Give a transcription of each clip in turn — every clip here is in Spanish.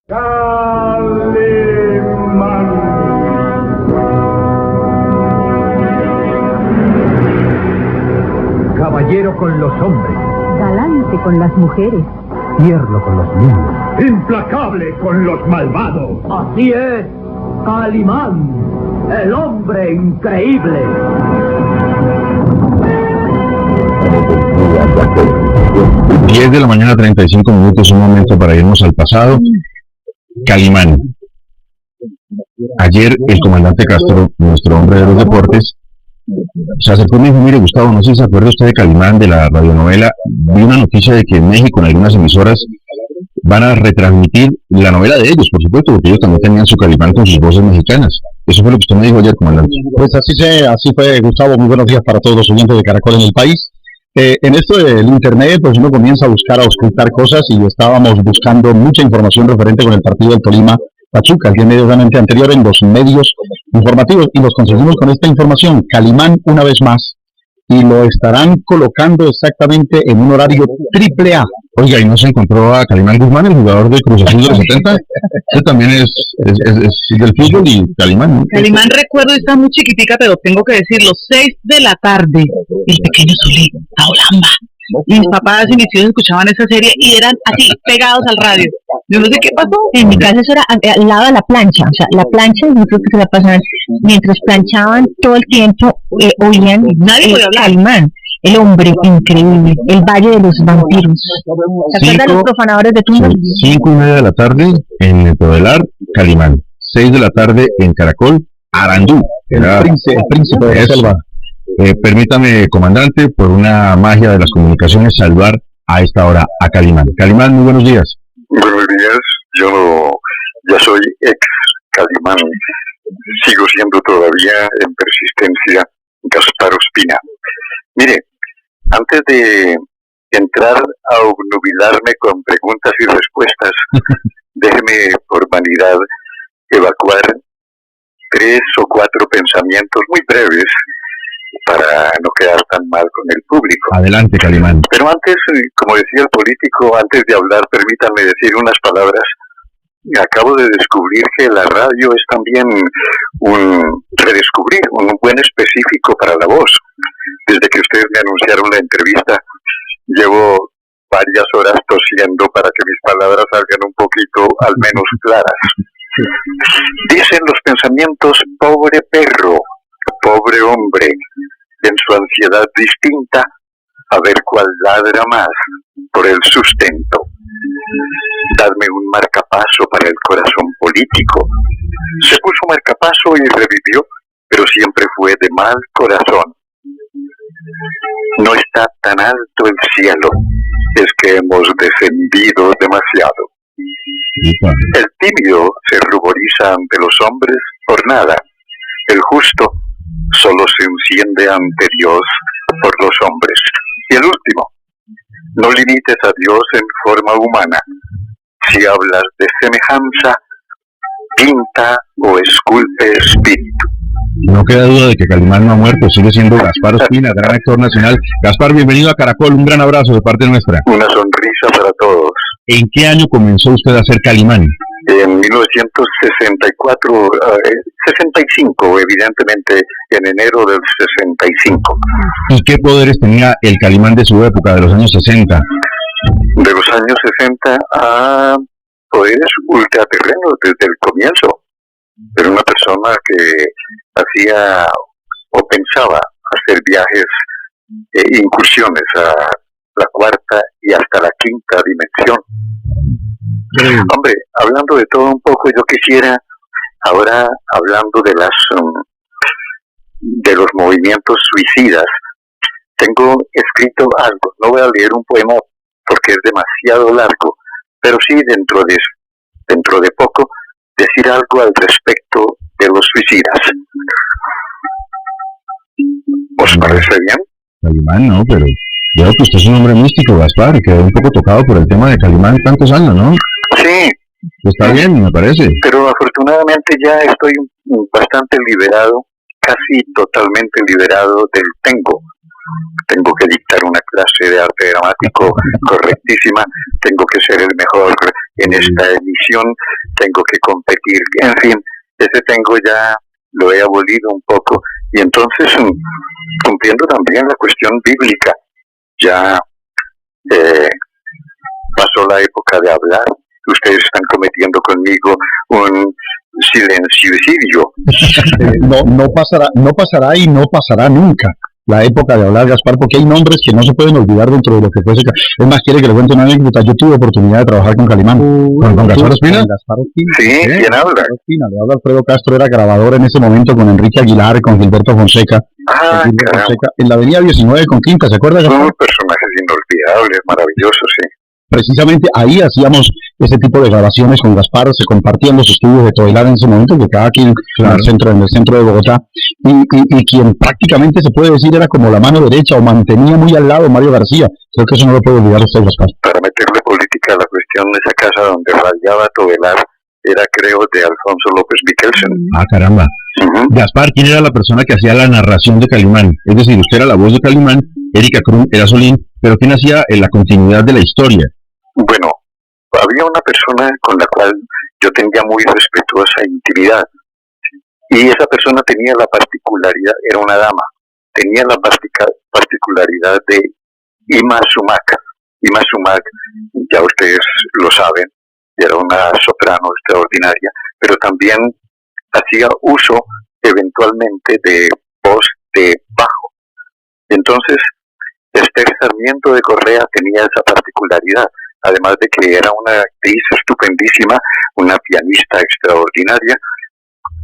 Calimán. Caballero con los hombres, galante con las mujeres, tierno con los niños, Implacable con los malvados. Así es, Calimán, el hombre increíble. 10 de la mañana, 35 minutos, un momento para irnos al pasado. Calimán. Ayer el comandante Castro, nuestro hombre de los deportes, se acercó y me dijo: mire, Gustavo, no sé si se acuerda usted de Calimán, de la radionovela. Vi una noticia de que en México, en algunas emisoras, van a retransmitir la novela de ellos, por supuesto, porque ellos también tenían su Calimán con sus voces mexicanas. Eso fue lo que usted me dijo ayer, comandante. Pues así fue, Gustavo. Muy buenos días para todos los oyentes de Caracol en el país. En esto del internet, pues uno comienza a buscar, a ocultar cosas, y estábamos buscando mucha información referente con el partido del Tolima Pachuca, el día inmediatamente anterior, en los medios informativos, y los conseguimos con esta información: Calimán una vez más, y lo estarán colocando exactamente en un horario triple A. Oiga, ¿y no se encontró a Calimán Guzmán, el jugador de Cruz Azul de los 70? Usted también es del fútbol, y Calimán, ¿no? Calimán, recuerdo, está muy chiquitica, pero tengo que decirlo, 6 de la tarde, el pequeño Solito, Taolamba. Mis papás y mis tíos escuchaban esa serie y eran así, pegados al radio. Yo no sé qué pasó. En mi casa eso era al lado de la plancha, o sea, la plancha, yo creo que se la pasaban, mientras planchaban todo el tiempo, oían Nadie podía hablar. Calimán, el hombre increíble, el Valle de los Vampiros. ¿Se acuerdan de los profanadores de tumbas? 5:30 de la tarde en el Todelar, Calimán. 6 de la tarde en Caracol, Arandú. El príncipe de la selva. Permítame, comandante, por una magia de las comunicaciones, saludar a esta hora a Calimán. Calimán, muy buenos días. Buenos días, ya soy ex Calimán, sigo siendo todavía en persistencia Gaspar Ospina. Mire, antes de entrar a obnubilarme con preguntas y respuestas, déjeme por vanidad evacuar 3 o 4 pensamientos muy breves para no quedar tan mal con el público. Adelante, Calimán. Pero antes, como decía el político, antes de hablar, permítanme decir unas palabras. Acabo de descubrir que la radio es también redescubrir un buen específico para la voz. Desde que ustedes me anunciaron la entrevista, llevo varias horas tosiendo para que mis palabras salgan un poquito, al menos, claras. Dicen los pensamientos: pobre perro, pobre hombre, en su ansiedad distinta, a ver cuál ladra más por el sustento. Dadme un marcapaso para el corazón político. Se puso marcapaso y revivió, pero siempre fue de mal corazón. No está tan alto el cielo, es que hemos descendido demasiado. El tímido se ruboriza ante los hombres por nada. El justo solo se enciende ante Dios por los hombres. Y el último: no limites a Dios en forma humana. Si hablas de semejanza, pinta o esculpe espíritu. No queda duda de que Calimán no ha muerto, sigue siendo Gaspar Ospina, gran actor nacional. Gaspar, bienvenido a Caracol, un gran abrazo de parte nuestra. Una sonrisa para todos. ¿En qué año comenzó usted a hacer Calimán? En 1964, 65, evidentemente, en enero del 65. ¿Y qué poderes tenía el Calimán de su época, de los años 60? De los años 60 a poderes ultraterrenos desde el comienzo. Era una persona que hacía o pensaba hacer viajes, incursiones a la 4ª y hasta la 5ª dimensión. Hombre, hablando de todo un poco, yo quisiera, ahora hablando de los movimientos suicidas, tengo escrito algo. No voy a leer un poema porque es demasiado largo, pero sí dentro de poco decir algo al respecto de los suicidas. ¿Os parece bien? Calimán no, pero veo que usted es un hombre místico, Gaspar, y quedó un poco tocado por el tema de Calimán tantos años, ¿no? Sí. Está bien, me parece. Pero afortunadamente ya estoy bastante liberado, casi totalmente liberado del tengo. tengo que dictar una clase de arte dramático correctísima, tengo que ser el mejor en esta emisión, tengo que competir, en fin, ese tengo ya lo he abolido un poco, y entonces cumpliendo también la cuestión bíblica, ya pasó la época de hablar, ustedes están cometiendo conmigo un silenciocidio. No pasará y no pasará nunca la época de hablar, Gaspar, porque hay nombres que no se pueden olvidar dentro de lo que fuese. Es más, quiere que le cuente una anécdota. Yo tuve oportunidad de trabajar con Calimán. ¿Con Gaspar Ospina? Con Gaspar Ospina. Sí, ¿quién habla? Le habla Alfredo Castro, era grabador en ese momento con Enrique Aguilar, con Gilberto Fonseca. En la avenida 19 con Quinta, ¿se acuerda? Son personajes inolvidables, maravillosos, sí. Precisamente ahí hacíamos ese tipo de grabaciones con Gaspar, se compartían los estudios de Toilar en ese momento, que quedaba aquí en el centro de Bogotá, y quien prácticamente se puede decir era como la mano derecha o mantenía muy al lado Mario García. Creo que eso no lo puede olvidar usted, Gaspar. Para meterle política a la cuestión de esa casa donde radiaba Toilar era, creo, de Alfonso López Michelsen. Ah, caramba. Gaspar, ¿quién era la persona que hacía la narración de Calimán? Es decir, usted era la voz de Calimán, Erika Krum era Solín, pero ¿quién hacía la continuidad de la historia? Bueno, había una persona con la cual yo tenía muy respetuosa intimidad, y esa persona tenía la particularidad, era una dama, tenía la particularidad de Ima Sumac. Ima Sumac, ya ustedes lo saben, era una soprano extraordinaria, pero también hacía uso eventualmente de voz de bajo. Entonces, Esther Sarmiento de Correa tenía esa particularidad, además de que era una actriz estupendísima, una pianista extraordinaria,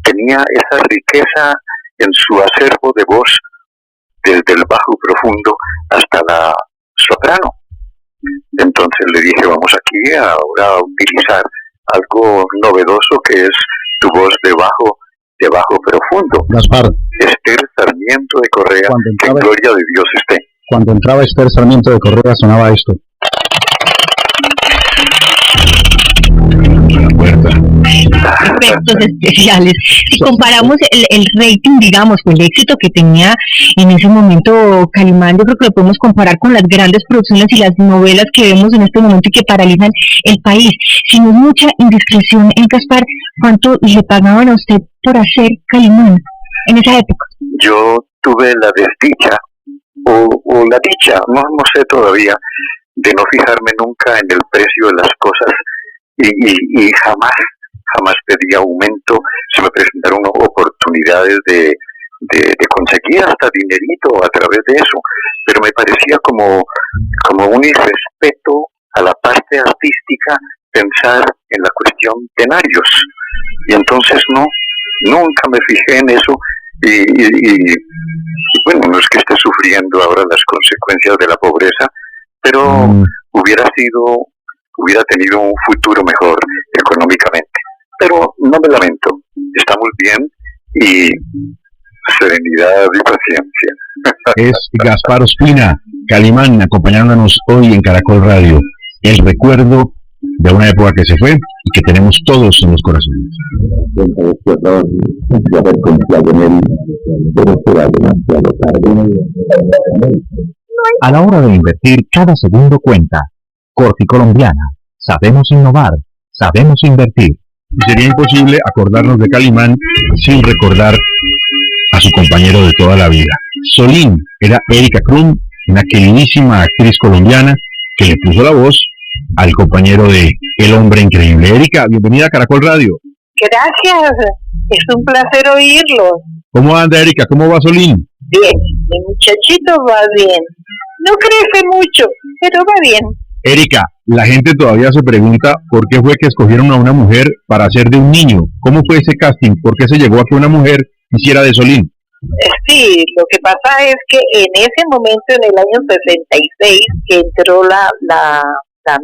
tenía esa riqueza en su acervo de voz, desde el bajo profundo hasta la soprano. Entonces le dije, vamos aquí ahora a utilizar algo novedoso que es tu voz de bajo profundo. Gaspar. Esther Sarmiento de Correa, que en gloria de Dios esté. Cuando entraba Esther Sarmiento de Correa sonaba esto. Efectos especiales. Si comparamos el rating, digamos, o el éxito que tenía en ese momento Calimán, yo creo que lo podemos comparar con las grandes producciones y las novelas que vemos en este momento y que paralizan el país. Si no es mucha indiscreción, Gaspar, ¿cuánto le pagaban a usted por hacer Calimán en esa época? Yo tuve la desdicha o la dicha, no sé todavía, de no fijarme nunca en el precio de las cosas y jamás pedí aumento. Se me presentaron oportunidades de conseguir hasta dinerito a través de eso, pero me parecía como un irrespeto a la parte artística pensar en la cuestión denarios, y entonces nunca me fijé en eso. Y bueno, no es que esté sufriendo ahora las consecuencias de la pobreza, pero hubiera tenido un futuro mejor económicamente. Pero no me lamento, estamos bien y serenidad y paciencia. Es Gaspar Ospina, Calimán, acompañándonos hoy en Caracol Radio. El recuerdo de una época que se fue y que tenemos todos en los corazones. A la hora de invertir, cada segundo cuenta. Corfi Colombiana. Sabemos innovar, sabemos invertir. Sería imposible acordarnos de Calimán sin recordar a su compañero de toda la vida. Solín era Erika Krum, una queridísima actriz colombiana que le puso la voz al compañero de El Hombre Increíble. Erika, bienvenida a Caracol Radio. Gracias, es un placer oírlo. ¿Cómo anda, Erika? ¿Cómo va Solín? Bien, mi muchachito va bien. No crece mucho, pero va bien. Erika, la gente todavía se pregunta por qué fue que escogieron a una mujer para hacer de un niño. ¿Cómo fue ese casting? ¿Por qué se llegó a que una mujer hiciera de Solín? Sí, lo que pasa es que en ese momento, en el año 66, que entró la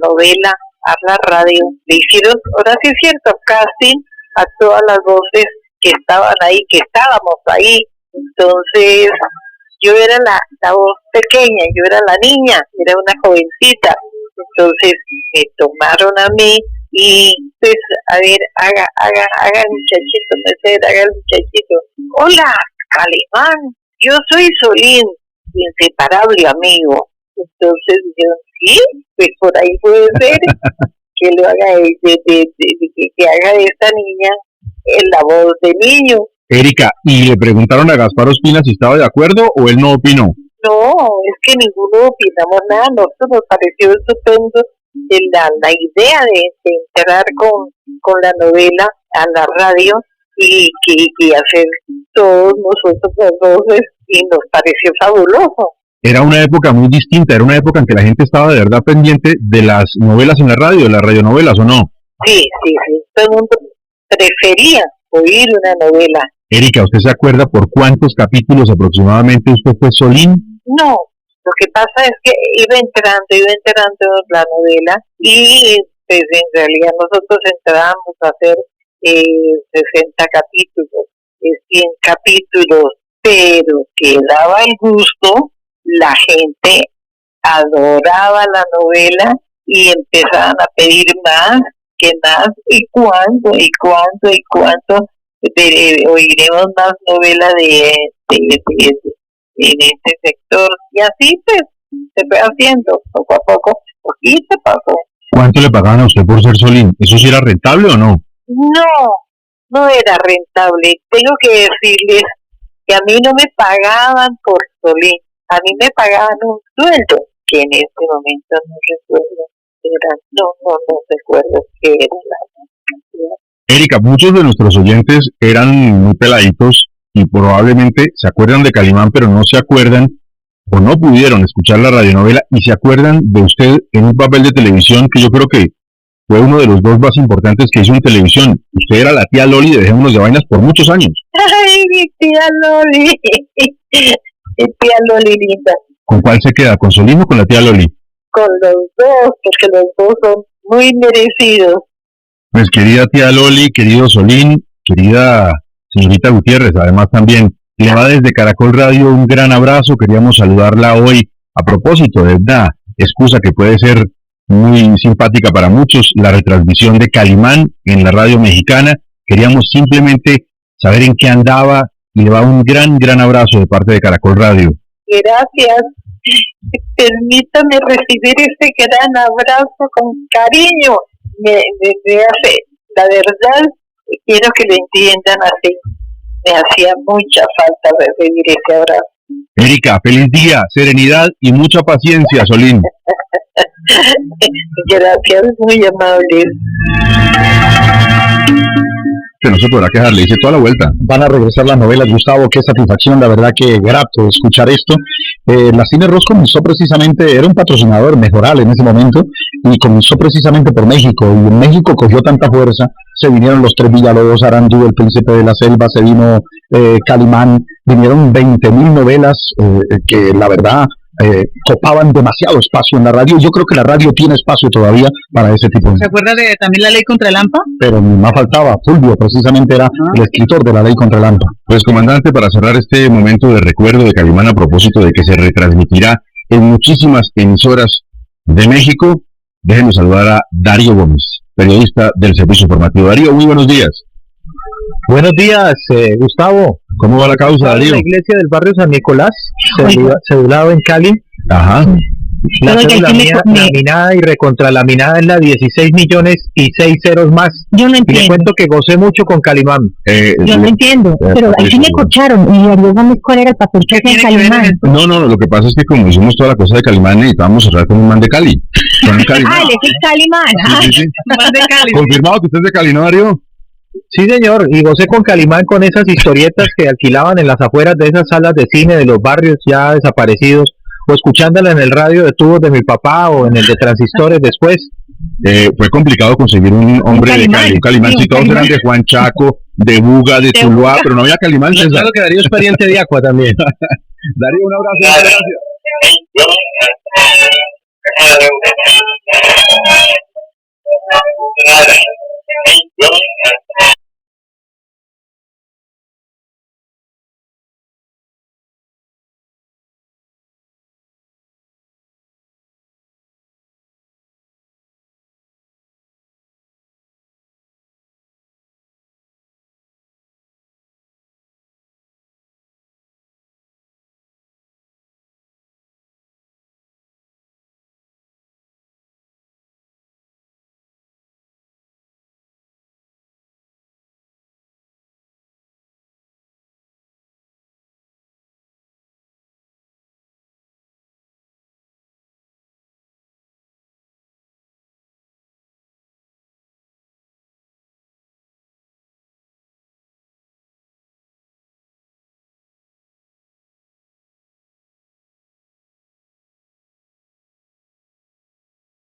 novela a la radio, le hicieron, ahora sí es cierto, casting a todas las voces que estaban ahí, que estábamos ahí. Entonces, yo era la voz pequeña, yo era la niña, era una jovencita. Entonces, me tomaron a mí y, pues, a ver, haga el muchachito, haga el muchachito. Hola, Calimán, yo soy Solín. inseparable amigo. Entonces yo, sí, pues por ahí puede ser que lo haga que haga de esta niña la voz de niño. Erika, ¿y le preguntaron a Gaspar Ospina si estaba de acuerdo o él no opinó? No, es que ninguno opinamos nada. Nosotros nos pareció estupendo la idea de entrar con la novela a la radio y hacer todos nosotros las voces, y nos pareció fabuloso. Era una época muy distinta, era una época en que la gente estaba de verdad pendiente de las novelas en la radio, de las radionovelas, ¿o no? Sí. Todo el mundo prefería oír una novela. Erika, ¿usted se acuerda por cuántos capítulos aproximadamente usted fue Solín? No, lo que pasa es que iba entrando la novela, y pues en realidad nosotros entrábamos a hacer 60 capítulos, 100 capítulos, pero que daba el gusto, la gente adoraba la novela y empezaban a pedir más, que más, y cuándo oiremos más novelas en este sector, y así pues se fue haciendo poco a poco, poquito a poco. ¿Cuánto le pagaban a usted por ser Solín? ¿Eso sí era rentable o no? No era rentable. Tengo que decirles que a mí no me pagaban por Solín, a mí me pagaban un sueldo, que en este momento no recuerdo, no recuerdo qué era la cantidad. Erika, muchos de nuestros oyentes eran muy peladitos y probablemente se acuerdan de Calimán, pero no se acuerdan o no pudieron escuchar la radionovela y se acuerdan de usted en un papel de televisión que yo creo que fue uno de los dos más importantes que hizo en televisión. Usted era la tía Loli de Dejémonos de Vainas por muchos años. ¡Ay, mi tía Loli! Mi tía Loli linda. ¿Con cuál se queda? ¿Con Solín o con la tía Loli? Con los dos, porque los dos son muy merecidos. Pues querida tía Loli, querido Solín, querida señorita Gutiérrez, además también le va desde Caracol Radio un gran abrazo. Queríamos saludarla hoy a propósito de una excusa que puede ser muy simpática para muchos, la retransmisión de Calimán en la radio mexicana. Queríamos simplemente saber en qué andaba y le va un gran abrazo de parte de Caracol Radio. Gracias. Permítame recibir este gran abrazo con cariño. Me hace, la verdad, quiero que lo entiendan así. Me hacía mucha falta recibir ese abrazo. Erika, feliz día, serenidad y mucha paciencia, Solín. Gracias, muy amables. Que no se podrá quejar, le hice toda la vuelta. Van a regresar las novelas, Gustavo, qué satisfacción, la verdad que grato escuchar esto. La Cine Ross comenzó precisamente, era un patrocinador Mejoral en ese momento, y comenzó precisamente por México, y en México cogió tanta fuerza, se vinieron los Tres Villalobos, Arandú, El Príncipe de la Selva, se vino Calimán, vinieron 20.000 novelas que la verdad copaban demasiado espacio en la radio. Yo creo que la radio tiene espacio todavía para ese tipo de... ¿Se acuerda de también La Ley contra el AMPA? Pero más faltaba, Fulvio precisamente era el escritor de La Ley contra el AMPA. Pues comandante, para cerrar este momento de recuerdo de Calimán a propósito de que se retransmitirá en muchísimas emisoras de México, déjenme saludar a Darío Gómez, periodista del Servicio Informativo. Darío, muy buenos días. Buenos días, Gustavo. ¿Cómo va la causa, Darío? La iglesia del barrio San Nicolás, cedulado en Cali. Ajá. La cédula mía laminada y recontralaminada es la 16 millones y 6 ceros más. Yo no entiendo. Y le cuento que gocé mucho con Calimán. Yo no entiendo, pero ahí sí me corcharon. Y Darío Gómez, ¿cuál era el papel que hacía Calimán? No, lo que pasa es que como hicimos toda la cosa de Calimán, necesitábamos cerrar con un man de Cali. Con el Calimán. Él es el Calimán. Sí. Man de Cali. Confirmado que usted es de Cali, ¿no, Darío? Sí, señor, y gocé con Calimán con esas historietas que alquilaban en las afueras de esas salas de cine de los barrios ya desaparecidos, o escuchándola en el radio de tubos de mi papá o en el de transistores después. Fue complicado conseguir un hombre de Cali, un Calimán. Sí, todos eran de Juan Chaco, de Buga, de Tuluá, pero no había Calimán. Claro que Darío es pariente de Aqua también. Darío, un abrazo, gracias.